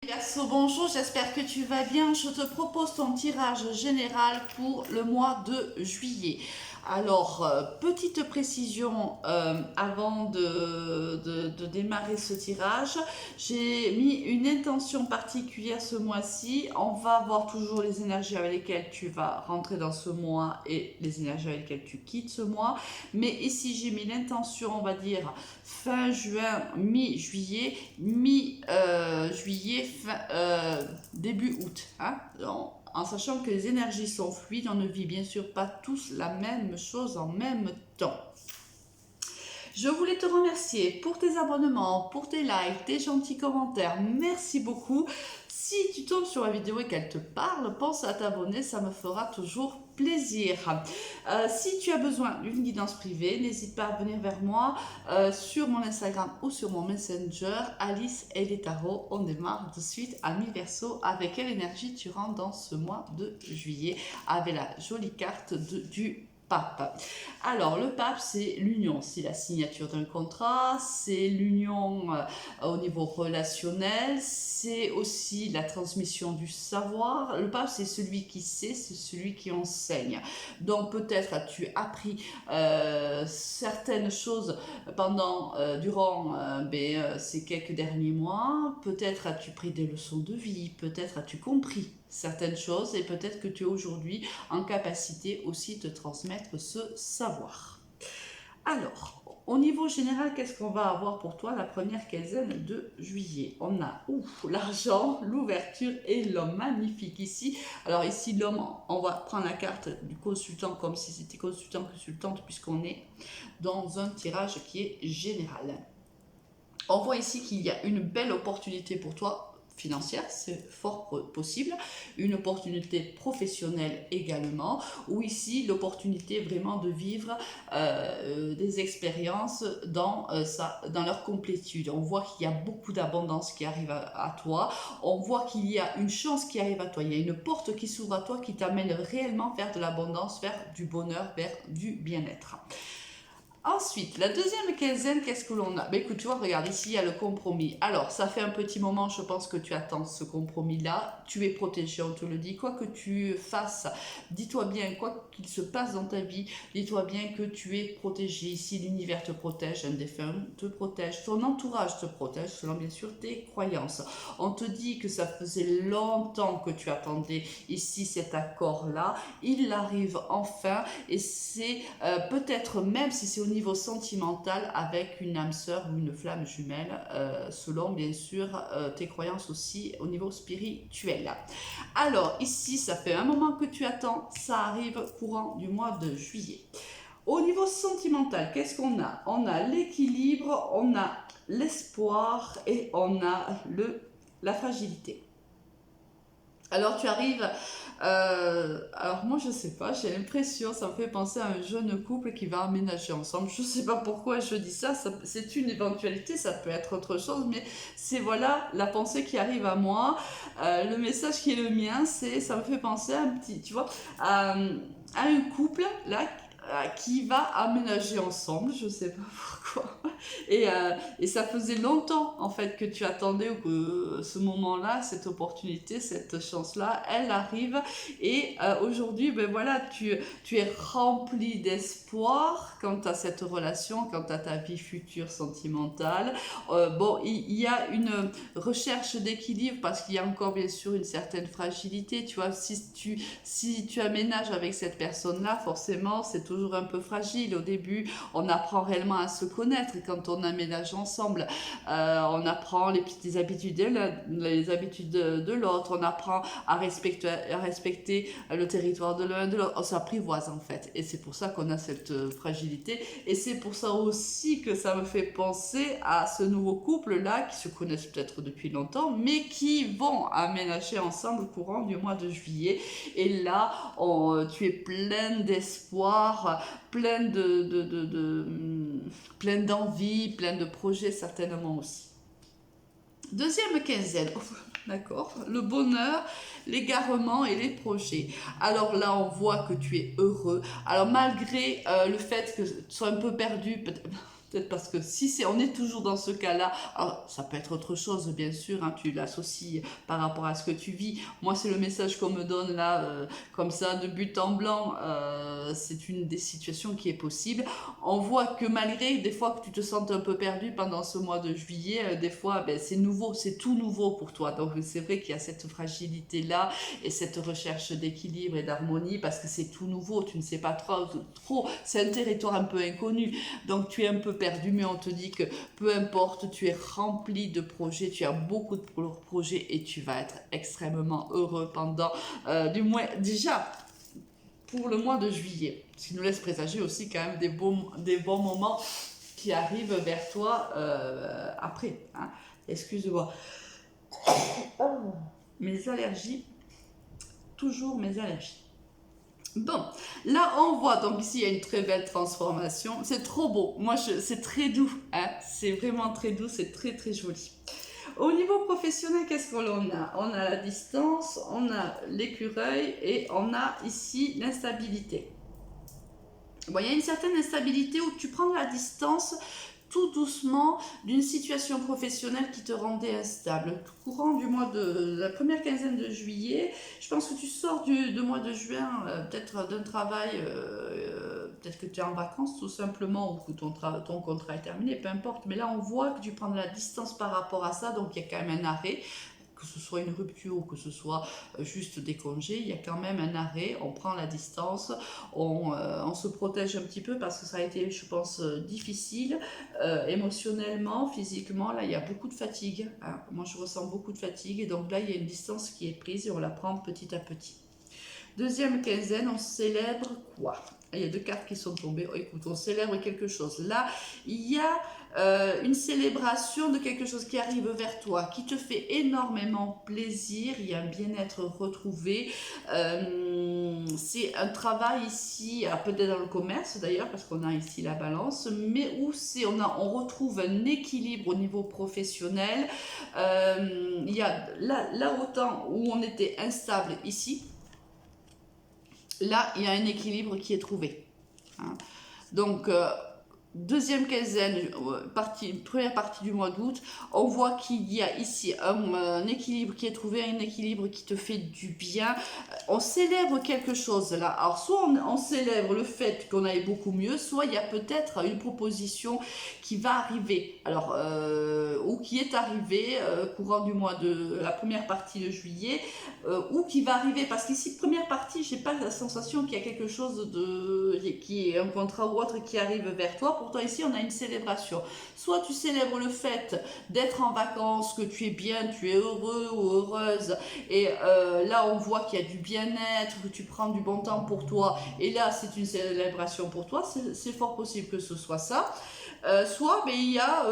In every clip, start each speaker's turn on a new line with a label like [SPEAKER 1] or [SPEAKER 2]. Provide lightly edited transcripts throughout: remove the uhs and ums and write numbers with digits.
[SPEAKER 1] Verseau, bonjour, j'espère que tu vas bien. Je te propose ton tirage général pour le mois de juillet. Alors, petite précision avant de démarrer ce tirage, j'ai mis une intention particulière ce mois-ci. On va voir toujours les énergies avec lesquelles tu vas rentrer dans ce mois et les énergies avec lesquelles tu quittes ce mois. Mais ici, j'ai mis l'intention, on va dire, fin juin, mi-juillet, mi-juillet, début août. Hein, en sachant que les énergies sont fluides, on ne vit bien sûr pas tous la même chose en même temps. Je voulais te remercier pour tes abonnements, pour tes likes, tes gentils commentaires. Merci beaucoup. Si tu tombes sur la vidéo et qu'elle te parle, pense à t'abonner, ça me fera toujours plaisir. Si tu as besoin d'une guidance privée, n'hésite pas à venir vers moi sur mon Instagram ou sur mon Messenger, Alice et les tarots. On démarre de suite à mi-verseau. Avec quelle énergie tu rentres dans ce mois de juillet avec la jolie carte du pape. Alors, le pape, c'est l'union, c'est la signature d'un contrat, c'est l'union au niveau relationnel, c'est aussi la transmission du savoir. Le pape, c'est celui qui sait, c'est celui qui enseigne. Donc, peut-être as-tu appris certaines choses durant ces quelques derniers mois. Peut-être as-tu pris des leçons de vie, peut-être as-tu compris certaines choses et peut-être que tu es aujourd'hui en capacité aussi de transmettre ce savoir. Alors, au niveau général, qu'est-ce qu'on va avoir pour toi la première quinzaine de juillet? On a l'argent, l'ouverture et l'homme. Magnifique ici. Alors ici, l'homme, on va prendre la carte du consultant comme si c'était consultant-consultante puisqu'on est dans un tirage qui est général. On voit ici qu'il y a une belle opportunité pour toi financière, c'est fort possible, une opportunité professionnelle également, ou ici l'opportunité vraiment de vivre des expériences dans leur complétude. On voit qu'il y a beaucoup d'abondance qui arrive à toi, on voit qu'il y a une chance qui arrive à toi, il y a une porte qui s'ouvre à toi qui t'amène réellement vers de l'abondance, vers du bonheur, vers du bien-être. Ensuite, la deuxième quinzaine, qu'est-ce que l'on a? Ben écoute, tu vois, regarde, ici, il y a le compromis. Alors, ça fait un petit moment, je pense que tu attends ce compromis-là. Tu es protégé, on te le dit. Quoi que tu fasses, dis-toi bien, quoi qu'il se passe dans ta vie, dis-toi bien que tu es protégé. Ici, l'univers te protège, un défunt te protège, ton entourage te protège, selon bien sûr tes croyances. On te dit que ça faisait longtemps que tu attendais ici cet accord-là. Il arrive enfin et c'est peut-être même si c'est au niveau sentimental avec une âme sœur ou une flamme jumelle, selon bien sûr tes croyances aussi au niveau spirituel. Alors ici, ça fait un moment que tu attends, ça arrive courant du mois de juillet. Au niveau sentimental, qu'est-ce qu'on a? On a l'équilibre, on a l'espoir et on a la fragilité. Alors tu arrives, alors moi je sais pas, j'ai l'impression, ça me fait penser à un jeune couple qui va emménager ensemble. Je sais pas pourquoi je dis ça, c'est une éventualité, ça peut être autre chose, mais c'est voilà la pensée qui arrive à moi. Le message qui est le mien, ça me fait penser à un petit, tu vois, à un couple là qui va aménager ensemble, je sais pas pourquoi. Et ça faisait longtemps en fait que tu attendais ou que ce moment-là, cette opportunité, cette chance-là, elle arrive. Et aujourd'hui, ben voilà, tu es rempli d'espoir quant à cette relation, quant à ta vie future sentimentale. Bon, il y a une recherche d'équilibre parce qu'il y a encore bien sûr une certaine fragilité. Tu vois, si tu aménages avec cette personne-là, forcément, c'est toujours un peu fragile. Au début, on apprend réellement à se connaître quand on aménage ensemble. On apprend les petites habitudes de l'autre, on apprend à respecter le territoire de l'un de l'autre. On s'apprivoise en fait. Et c'est pour ça qu'on a cette fragilité. Et c'est pour ça aussi que ça me fait penser à ce nouveau couple-là qui se connaissent peut-être depuis longtemps, mais qui vont aménager ensemble au courant du mois de juillet. Et là, tu es plein d'espoir, plein d'envie, plein de projets certainement aussi. Deuxième quinzaine, d'accord, le bonheur, l'égarement et les projets. Alors là, on voit que tu es heureux. Alors malgré le fait que tu sois un peu perdu, peut-être parce que si on est toujours dans ce cas-là, alors ça peut être autre chose bien sûr, hein, tu l'associes par rapport à ce que tu vis. Moi c'est le message qu'on me donne là, comme ça, de but en blanc, c'est une des situations qui est possible. On voit que malgré des fois que tu te sentes un peu perdu pendant ce mois de juillet, des fois ben, c'est nouveau, c'est tout nouveau pour toi. Donc c'est vrai qu'il y a cette fragilité-là et cette recherche d'équilibre et d'harmonie parce que c'est tout nouveau, tu ne sais pas trop, c'est un territoire un peu inconnu. Donc tu es un peu perdu, mais on te dit que peu importe, tu es rempli de projets, tu as beaucoup de projets et tu vas être extrêmement heureux pendant du moins déjà pour le mois de juillet. Ce qui nous laisse présager aussi quand même des bons moments qui arrivent vers toi après. Hein. Excuse-moi. Mes allergies, toujours mes allergies. Bon, là on voit, donc ici il y a une très belle transformation, c'est trop beau, c'est très doux, hein? C'est vraiment très doux, c'est très très joli. Au niveau professionnel, qu'est-ce qu'on a? On a la distance, on a l'écureuil et on a ici l'instabilité. Bon, il y a une certaine instabilité où tu prends la distance tout doucement d'une situation professionnelle qui te rendait instable. Courant du mois de la première quinzaine de juillet, je pense que tu sors du mois de juin, peut-être d'un travail, peut-être que tu es en vacances tout simplement, ou que ton contrat est terminé, peu importe. Mais là, on voit que tu prends de la distance par rapport à ça, donc il y a quand même un arrêt. Que ce soit une rupture ou que ce soit juste des congés, il y a quand même un arrêt, on prend la distance, on se protège un petit peu parce que ça a été, je pense, difficile, émotionnellement, physiquement, là il y a beaucoup de fatigue, hein. Moi je ressens beaucoup de fatigue et donc là il y a une distance qui est prise et on la prend petit à petit. Deuxième quinzaine, on célèbre quoi? Il y a deux cartes qui sont tombées. Oh, écoute, on célèbre quelque chose. Là, il y a une célébration de quelque chose qui arrive vers toi, qui te fait énormément plaisir. Il y a un bien-être retrouvé. C'est un travail ici, peut-être dans le commerce d'ailleurs, parce qu'on a ici la balance, mais où on retrouve un équilibre au niveau professionnel. Il y a là autant où on était instable ici, là, il y a un équilibre qui est trouvé. Hein. Donc, deuxième quinzaine, première partie du mois d'août, on voit qu'il y a ici un équilibre qui est trouvé, un équilibre qui te fait du bien. On célèbre quelque chose là. Alors, soit on célèbre le fait qu'on aille beaucoup mieux, soit il y a peut-être une proposition qui va arriver. Alors, ou qui est arrivée courant du mois de la première partie de juillet, ou qui va arriver. Parce qu'ici, première partie, j'ai pas la sensation qu'il y a quelque chose qui est un contrat ou autre qui arrive vers toi. Pourtant ici on a une célébration. Soit tu célèbres le fait d'être en vacances, que tu es bien, tu es heureux ou heureuse et là on voit qu'il y a du bien-être, que tu prends du bon temps pour toi et là c'est une célébration pour toi, c'est fort possible que ce soit ça. Soit mais il y a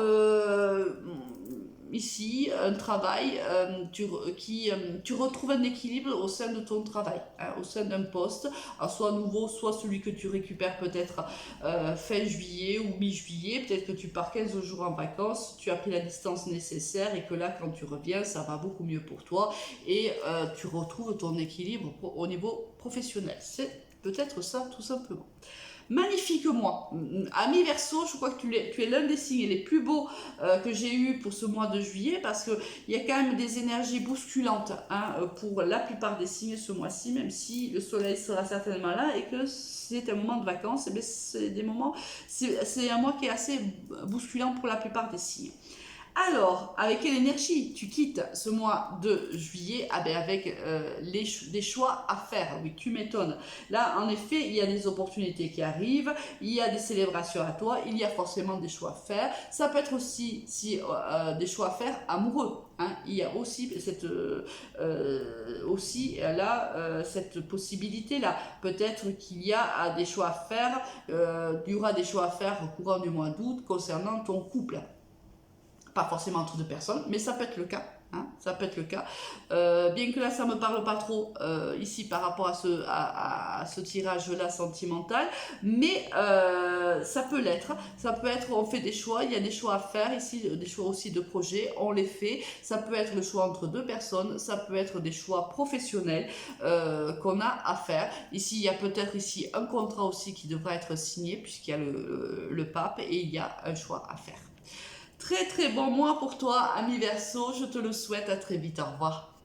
[SPEAKER 1] ici un travail, tu retrouves un équilibre au sein de ton travail, hein, au sein d'un poste, alors soit nouveau, soit celui que tu récupères peut-être fin juillet ou mi-juillet, peut-être que tu pars 15 jours en vacances, tu as pris la distance nécessaire et que là quand tu reviens ça va beaucoup mieux pour toi et tu retrouves ton équilibre au niveau professionnel. C'est peut-être ça tout simplement. Magnifique mois. Ami Verseau, je crois que tu es l'un des signes les plus beaux que j'ai eu pour ce mois de juillet parce qu'il y a quand même des énergies bousculantes hein, pour la plupart des signes ce mois-ci, même si le soleil sera certainement là et que c'est un moment de vacances, mais c'est un mois qui est assez bousculant pour la plupart des signes. Alors, avec quelle énergie tu quittes ce mois de juillet? Ah ben avec des choix à faire, oui, tu m'étonnes. Là, en effet, il y a des opportunités qui arrivent, il y a des célébrations à toi, il y a forcément des choix à faire. Ça peut être aussi des choix à faire amoureux. Hein. Il y a aussi cette possibilité-là. Peut-être qu'il y a des choix à faire, il y aura des choix à faire au courant du mois d'août concernant ton couple. Pas forcément entre deux personnes, mais ça peut être le cas. hein, ça peut être le cas. Bien que là, ça ne me parle pas trop ici par rapport à ce tirage-là sentimental, mais ça peut l'être. Ça peut être, on fait des choix, il y a des choix à faire ici, des choix aussi de projet, on les fait. Ça peut être le choix entre deux personnes, ça peut être des choix professionnels qu'on a à faire. Ici, il y a peut-être ici un contrat aussi qui devra être signé puisqu'il y a le pape et il y a un choix à faire. Très très bon mois pour toi, ami Verseau, je te le souhaite, à très vite, au revoir.